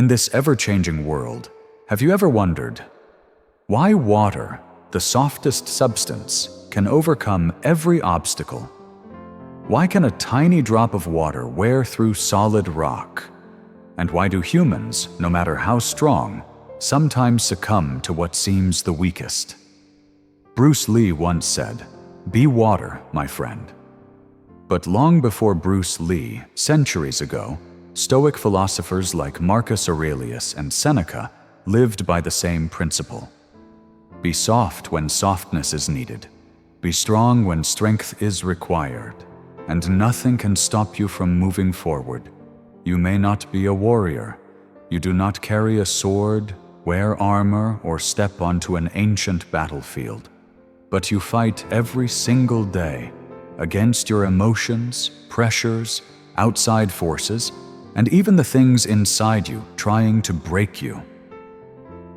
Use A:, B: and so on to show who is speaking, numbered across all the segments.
A: In this ever-changing world, have you ever wondered why water, the softest substance, can overcome every obstacle? Why can a tiny drop of water wear through solid rock? And why do humans, no matter how strong, sometimes succumb to what seems the weakest? Bruce Lee once said, "Be water, my friend." But long before Bruce Lee, centuries ago, Stoic philosophers like Marcus Aurelius and Seneca lived by the same principle. Be soft when softness is needed. Be strong when strength is required. And nothing can stop you from moving forward. You may not be a warrior. You do not carry a sword, wear armor, or step onto an ancient battlefield. But you fight every single day against your emotions, pressures, outside forces, and even the things inside you trying to break you.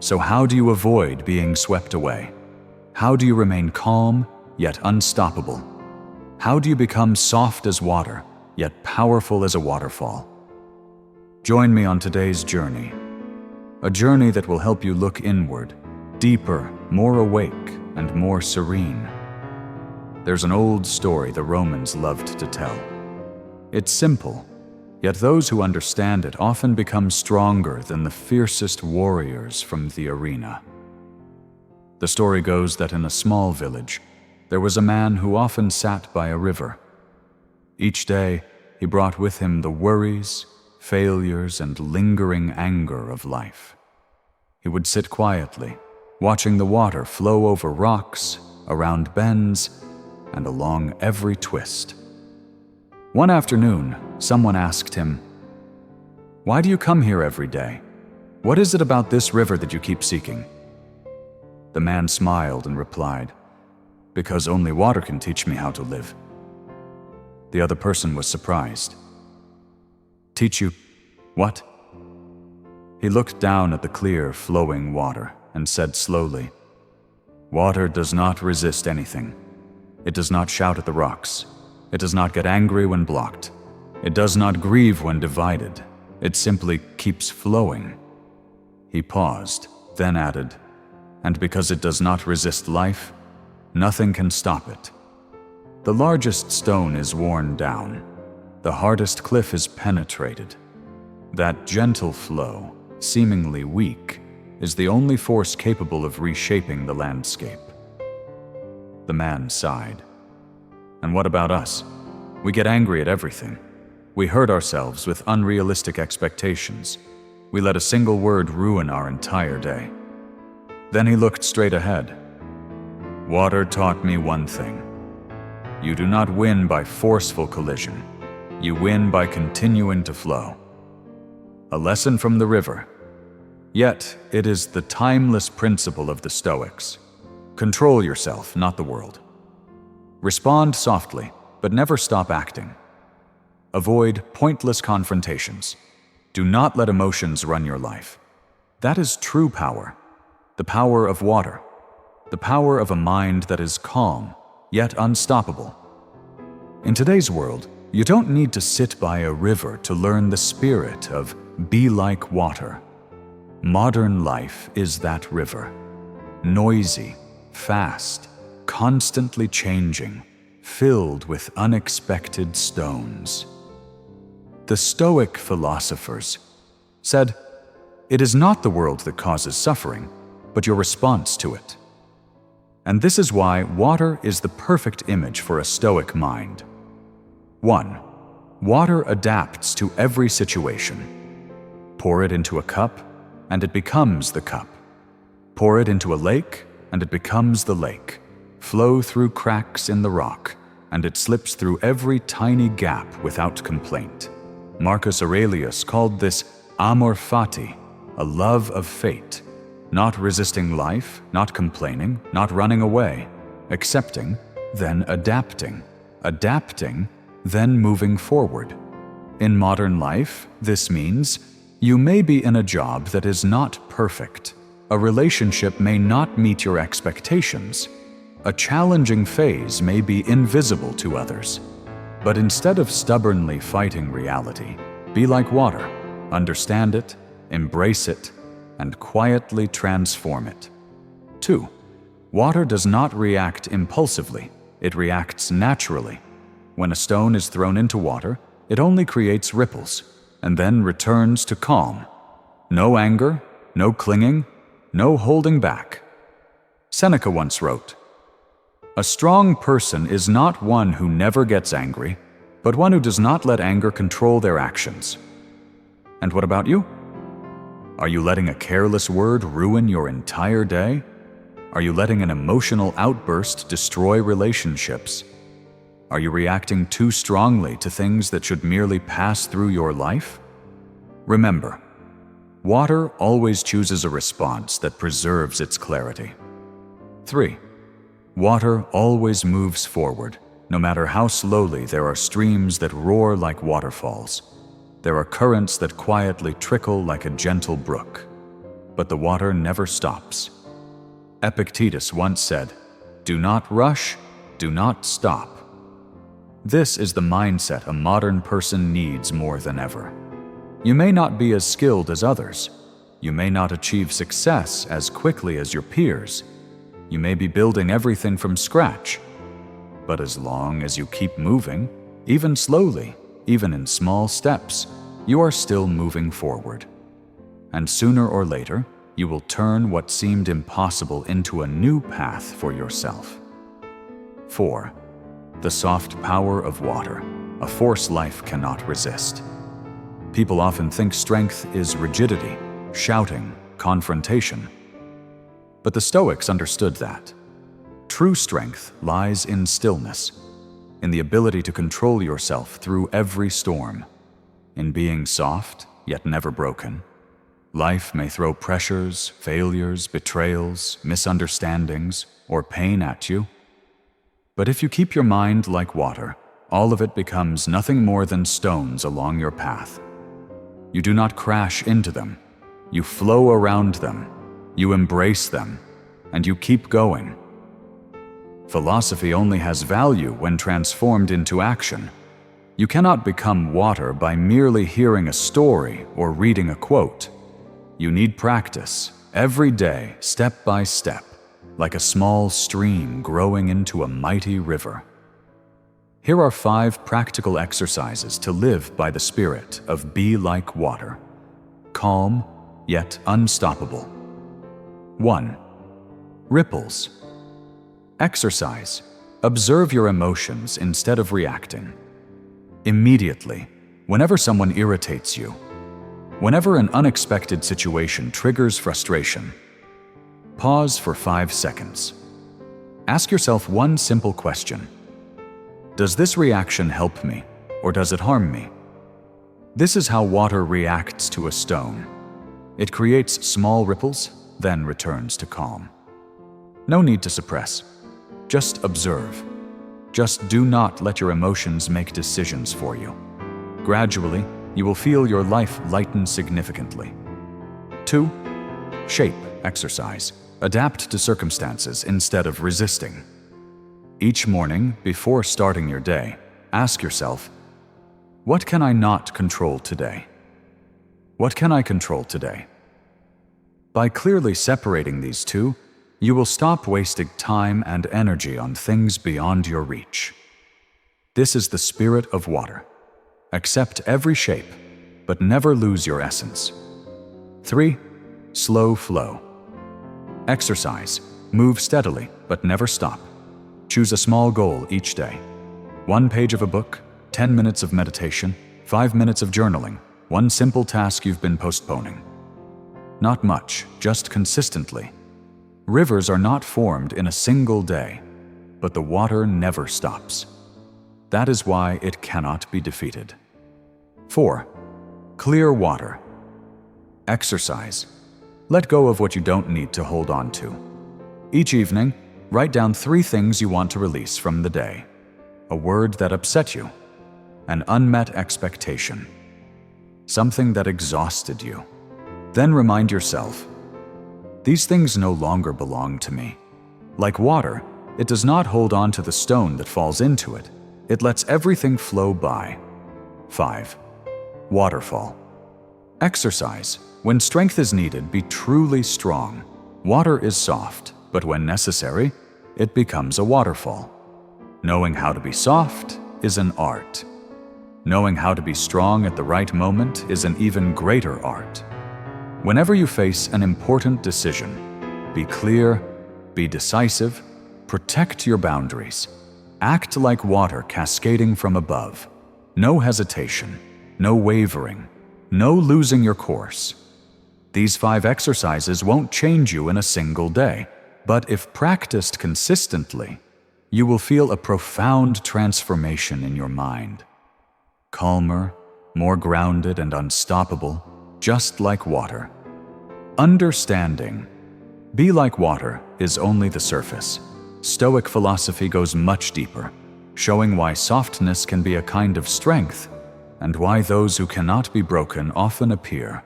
A: So how do you avoid being swept away? How do you remain calm, yet unstoppable? How do you become soft as water, yet powerful as a waterfall? Join me on today's journey. A journey that will help you look inward, deeper, more awake, and more serene. There's an old story the Romans loved to tell. It's simple, yet those who understand it often become stronger than the fiercest warriors from the arena. The story goes that in a small village, there was a man who often sat by a river. Each day, he brought with him the worries, failures, and lingering anger of life. He would sit quietly, watching the water flow over rocks, around bends, and along every twist. One afternoon, someone asked him, "Why do you come here every day? What is it about this river that you keep seeking?" The man smiled and replied, "Because only water can teach me how to live." The other person was surprised. "Teach you what?" He looked down at the clear, flowing water and said slowly, "Water does not resist anything. It does not shout at the rocks. It does not get angry when blocked. It does not grieve when divided. It simply keeps flowing." He paused, then added, "And because it does not resist life, nothing can stop it. The largest stone is worn down. The hardest cliff is penetrated. That gentle flow, seemingly weak, is the only force capable of reshaping the landscape." The man sighed. "And what about us? We get angry at everything. We hurt ourselves with unrealistic expectations. We let a single word ruin our entire day." Then he looked straight ahead. "Water taught me one thing. You do not win by forceful collision. You win by continuing to flow." A lesson from the river. Yet, it is the timeless principle of the Stoics. Control yourself, not the world. Respond softly, but never stop acting. Avoid pointless confrontations. Do not let emotions run your life. That is true power. The power of water. The power of a mind that is calm, yet unstoppable. In today's world, you don't need to sit by a river to learn the spirit of "be like water." Modern life is that river. Noisy, fast, constantly changing, filled with unexpected stones. The Stoic philosophers said, "It is not the world that causes suffering, but your response to it." And this is why water is the perfect image for a Stoic mind. 1. Water adapts to every situation. Pour it into a cup, and it becomes the cup. Pour it into a lake, and it becomes the lake. Flow through cracks in the rock, and it slips through every tiny gap without complaint. Marcus Aurelius called this amor fati, a love of fate, not resisting life, not complaining, not running away, accepting, then adapting, adapting, then moving forward. In modern life, this means you may be in a job that is not perfect. A relationship may not meet your expectations. A challenging phase may be invisible to others. But instead of stubbornly fighting reality, be like water, understand it, embrace it, and quietly transform it. 2. Water does not react impulsively, it reacts naturally. When a stone is thrown into water, it only creates ripples, and then returns to calm. No anger, no clinging, no holding back. Seneca once wrote, "A strong person is not one who never gets angry, but one who does not let anger control their actions." And what about you? Are you letting a careless word ruin your entire day? Are you letting an emotional outburst destroy relationships? Are you reacting too strongly to things that should merely pass through your life? Remember, water always chooses a response that preserves its clarity. 3. Water always moves forward. No matter how slowly, there are streams that roar like waterfalls. There are currents that quietly trickle like a gentle brook. But the water never stops. Epictetus once said, "Do not rush, do not stop." This is the mindset a modern person needs more than ever. You may not be as skilled as others. You may not achieve success as quickly as your peers. You may be building everything from scratch. But as long as you keep moving, even slowly, even in small steps, you are still moving forward. And sooner or later, you will turn what seemed impossible into a new path for yourself. 4. The soft power of water, a force life cannot resist. People often think strength is rigidity, shouting, confrontation. But the Stoics understood that. True strength lies in stillness, in the ability to control yourself through every storm, in being soft yet never broken. Life may throw pressures, failures, betrayals, misunderstandings, or pain at you. But if you keep your mind like water, all of it becomes nothing more than stones along your path. You do not crash into them. You flow around them. You embrace them. And you keep going. Philosophy only has value when transformed into action. You cannot become water by merely hearing a story or reading a quote. You need practice, every day, step by step, like a small stream growing into a mighty river. Here are 5 practical exercises to live by the spirit of be like water, calm yet unstoppable. 1. Ripples. Exercise. Observe your emotions instead of reacting. Immediately, whenever someone irritates you, whenever an unexpected situation triggers frustration, pause for 5 seconds. Ask yourself one simple question. Does this reaction help me, or does it harm me? This is how water reacts to a stone. It creates small ripples, then returns to calm. No need to suppress. Just observe. Just do not let your emotions make decisions for you. Gradually, you will feel your life lighten significantly. 2. Shape exercise. Adapt to circumstances instead of resisting. Each morning, before starting your day, ask yourself, what can I not control today? What can I control today? By clearly separating these two, you will stop wasting time and energy on things beyond your reach. This is the spirit of water. Accept every shape, but never lose your essence. 3. Slow flow. Exercise. Move steadily, but never stop. Choose a small goal each day. 1 page of a book, 10 minutes of meditation, 5 minutes of journaling, one simple task you've been postponing. Not much, just consistently. Rivers are not formed in a single day, but the water never stops. That is why it cannot be defeated. 4. Clear water. Exercise. Let go of what you don't need to hold on to. Each evening, write down 3 things you want to release from the day. A word that upset you. An unmet expectation. Something that exhausted you. Then remind yourself, these things no longer belong to me. Like water, it does not hold on to the stone that falls into it. It lets everything flow by. 5. Waterfall. Exercise. When strength is needed, be truly strong. Water is soft, but when necessary, it becomes a waterfall. Knowing how to be soft is an art. Knowing how to be strong at the right moment is an even greater art. Whenever you face an important decision, be clear, be decisive, protect your boundaries. Act like water cascading from above. No hesitation, no wavering, no losing your course. These 5 exercises won't change you in a single day, but if practiced consistently, you will feel a profound transformation in your mind. Calmer, more grounded and unstoppable, just like water. Understanding. Be like water is only the surface. Stoic philosophy goes much deeper, showing why softness can be a kind of strength and why those who cannot be broken often appear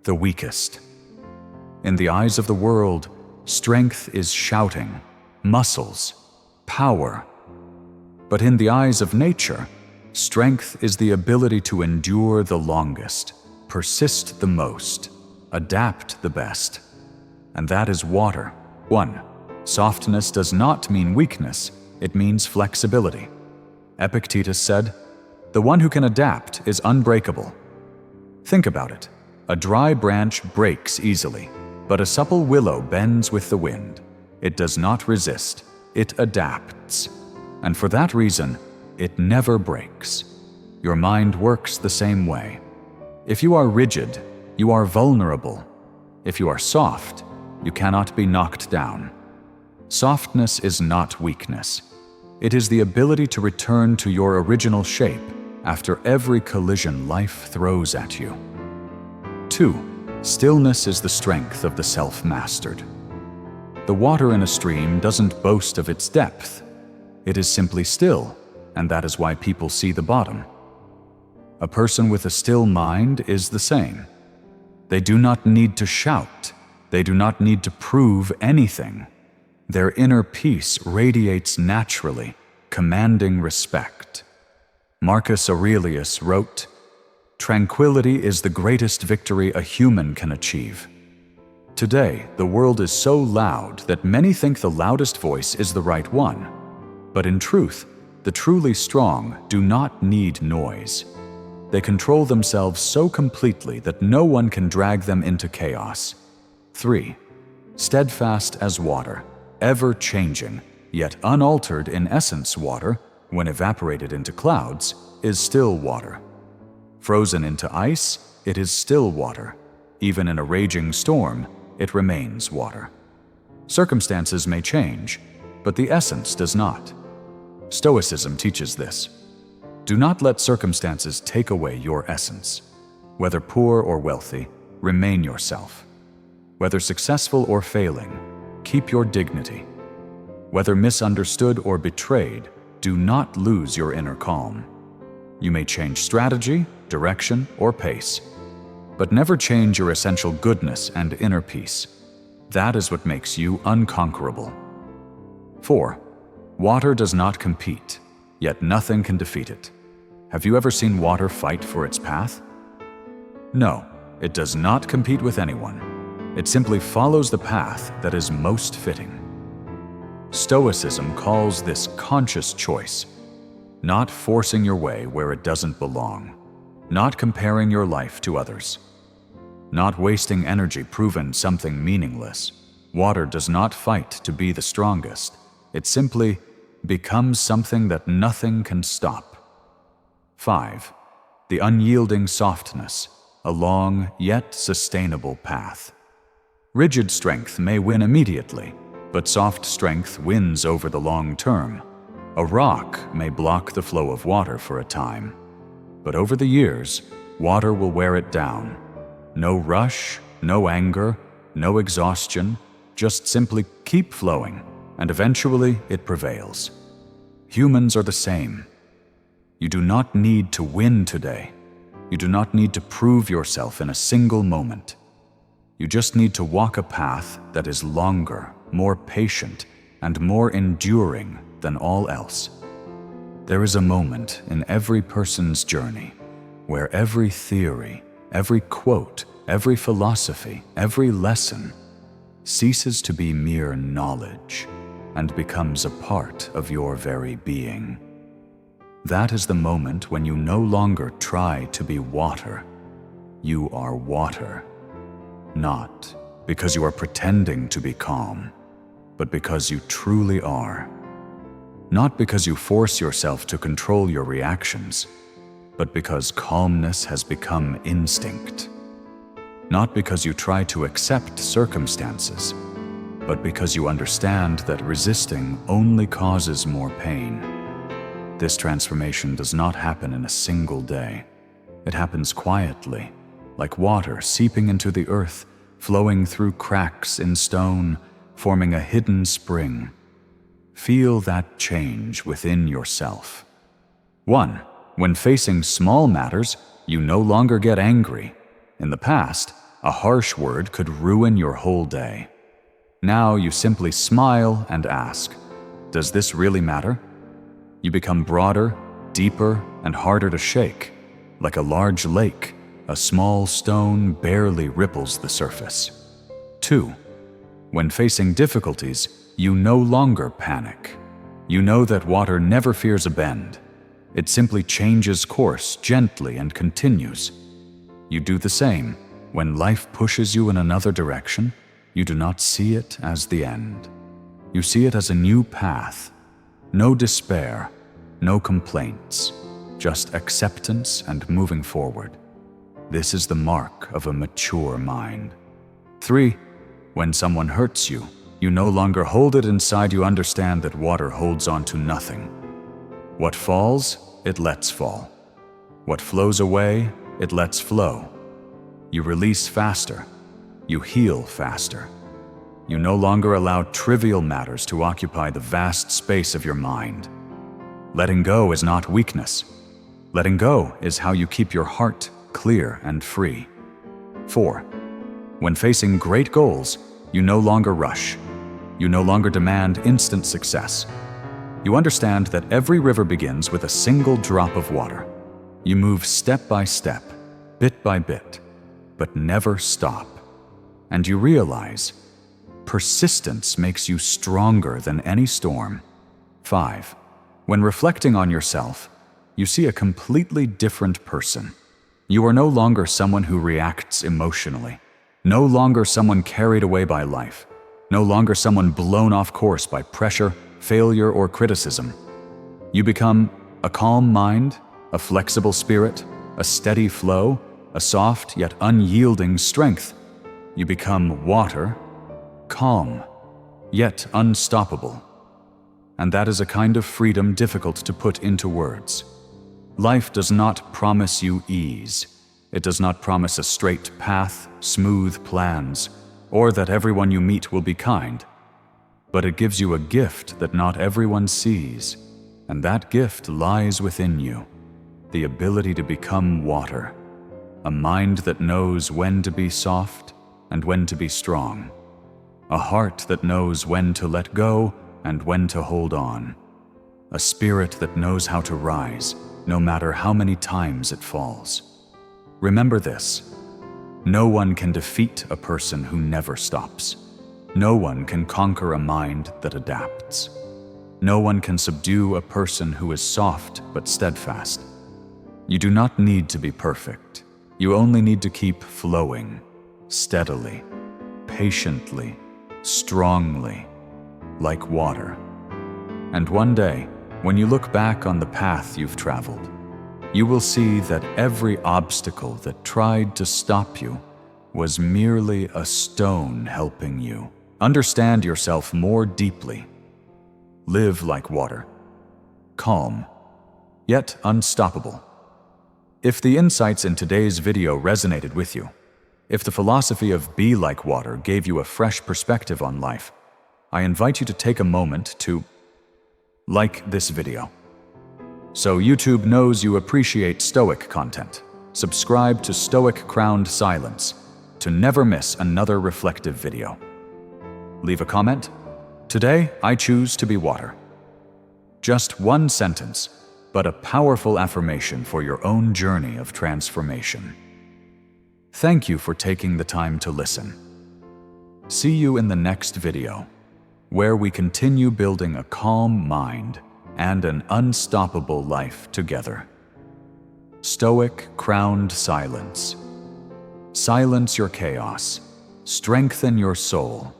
A: the weakest. In the eyes of the world, strength is shouting, muscles, power. But in the eyes of nature, strength is the ability to endure the longest, persist the most, adapt the best. And that is water. 1. Softness does not mean weakness, it means flexibility. Epictetus said, "The one who can adapt is unbreakable." Think about it. A dry branch breaks easily, but a supple willow bends with the wind. It does not resist, it adapts. And for that reason, it never breaks. Your mind works the same way. If you are rigid, you are vulnerable. If you are soft, you cannot be knocked down. Softness is not weakness. It is the ability to return to your original shape after every collision life throws at you. 2. Stillness is the strength of the self-mastered. The water in a stream doesn't boast of its depth. It is simply still, and that is why people see the bottom. A person with a still mind is the same. They do not need to shout. They do not need to prove anything. Their inner peace radiates naturally, commanding respect. Marcus Aurelius wrote, "Tranquility is the greatest victory a human can achieve." Today, the world is so loud that many think the loudest voice is the right one. But in truth, the truly strong do not need noise. They control themselves so completely that no one can drag them into chaos. 3. Steadfast as water, ever-changing, yet unaltered in essence water, when evaporated into clouds, is still water. Frozen into ice, it is still water. Even in a raging storm, it remains water. Circumstances may change, but the essence does not. Stoicism teaches this. Do not let circumstances take away your essence. Whether poor or wealthy, remain yourself. Whether successful or failing, keep your dignity. Whether misunderstood or betrayed, do not lose your inner calm. You may change strategy, direction, or pace, but never change your essential goodness and inner peace. That is what makes you unconquerable. 4. Water does not compete, yet nothing can defeat it. Have you ever seen water fight for its path? No, it does not compete with anyone. It simply follows the path that is most fitting. Stoicism calls this conscious choice, not forcing your way where it doesn't belong, not comparing your life to others, not wasting energy proving something meaningless. Water does not fight to be the strongest. It simply becomes something that nothing can stop. 5. The unyielding softness, a long yet sustainable path. Rigid strength may win immediately, but soft strength wins over the long term. A rock may block the flow of water for a time, but over the years, water will wear it down. No rush, no anger, no exhaustion, just simply keep flowing, and eventually it prevails. Humans are the same. You do not need to win today. You do not need to prove yourself in a single moment. You just need to walk a path that is longer, more patient, and more enduring than all else. There is a moment in every person's journey where every theory, every quote, every philosophy, every lesson ceases to be mere knowledge and becomes a part of your very being. That is the moment when you no longer try to be water. You are water, not because you are pretending to be calm, but because you truly are. Not because you force yourself to control your reactions, but because calmness has become instinct. Not because you try to accept circumstances, but because you understand that resisting only causes more pain. This transformation does not happen in a single day. It happens quietly, like water seeping into the earth, flowing through cracks in stone, forming a hidden spring. Feel that change within yourself. 1. When facing small matters, you no longer get angry. In the past, a harsh word could ruin your whole day. Now you simply smile and ask, "Does this really matter?" You become broader, deeper, and harder to shake. Like a large lake, a small stone barely ripples the surface. 2. When facing difficulties, you no longer panic. You know that water never fears a bend. It simply changes course gently and continues. You do the same. When life pushes you in another direction, you do not see it as the end. You see it as a new path. No despair, no complaints, just acceptance and moving forward. This is the mark of a mature mind. 3. When someone hurts you, you no longer hold it inside. You understand that water holds on to nothing. What falls, it lets fall. What flows away, it lets flow. You release faster. You heal faster. You no longer allow trivial matters to occupy the vast space of your mind. Letting go is not weakness. Letting go is how you keep your heart clear and free. 4. When facing great goals, you no longer rush. You no longer demand instant success. You understand that every river begins with a single drop of water. You move step by step, bit by bit, but never stop. And you realize persistence makes you stronger than any storm. 5. When reflecting on yourself, you see a completely different person. You are no longer someone who reacts emotionally, no longer someone carried away by life, no longer someone blown off course by pressure, failure, or criticism. You become a calm mind, a flexible spirit, a steady flow, a soft yet unyielding strength. You become water, calm, yet unstoppable. And that is a kind of freedom difficult to put into words. Life does not promise you ease. It does not promise a straight path, smooth plans, or that everyone you meet will be kind. But it gives you a gift that not everyone sees, and that gift lies within you, the ability to become water, a mind that knows when to be soft and when to be strong, a heart that knows when to let go and when to hold on, a spirit that knows how to rise, no matter how many times it falls. Remember this: no one can defeat a person who never stops. No one can conquer a mind that adapts. No one can subdue a person who is soft but steadfast. You do not need to be perfect. You only need to keep flowing, steadily, patiently, strongly, like water. And one day, when you look back on the path you've traveled, you will see that every obstacle that tried to stop you was merely a stone helping you understand yourself more deeply. Live like water, calm, yet unstoppable. If the insights in today's video resonated with you, if the philosophy of be like water gave you a fresh perspective on life, I invite you to take a moment to like this video. So YouTube knows you appreciate Stoic content. Subscribe to Stoic Crowned Silence to never miss another reflective video. Leave a comment. Today, I choose to be water. Just one sentence, but a powerful affirmation for your own journey of transformation. Thank you for taking the time to listen. See you in the next video, where we continue building a calm mind and an unstoppable life together. Stoic crowned silence. Silence your chaos. Strengthen your soul.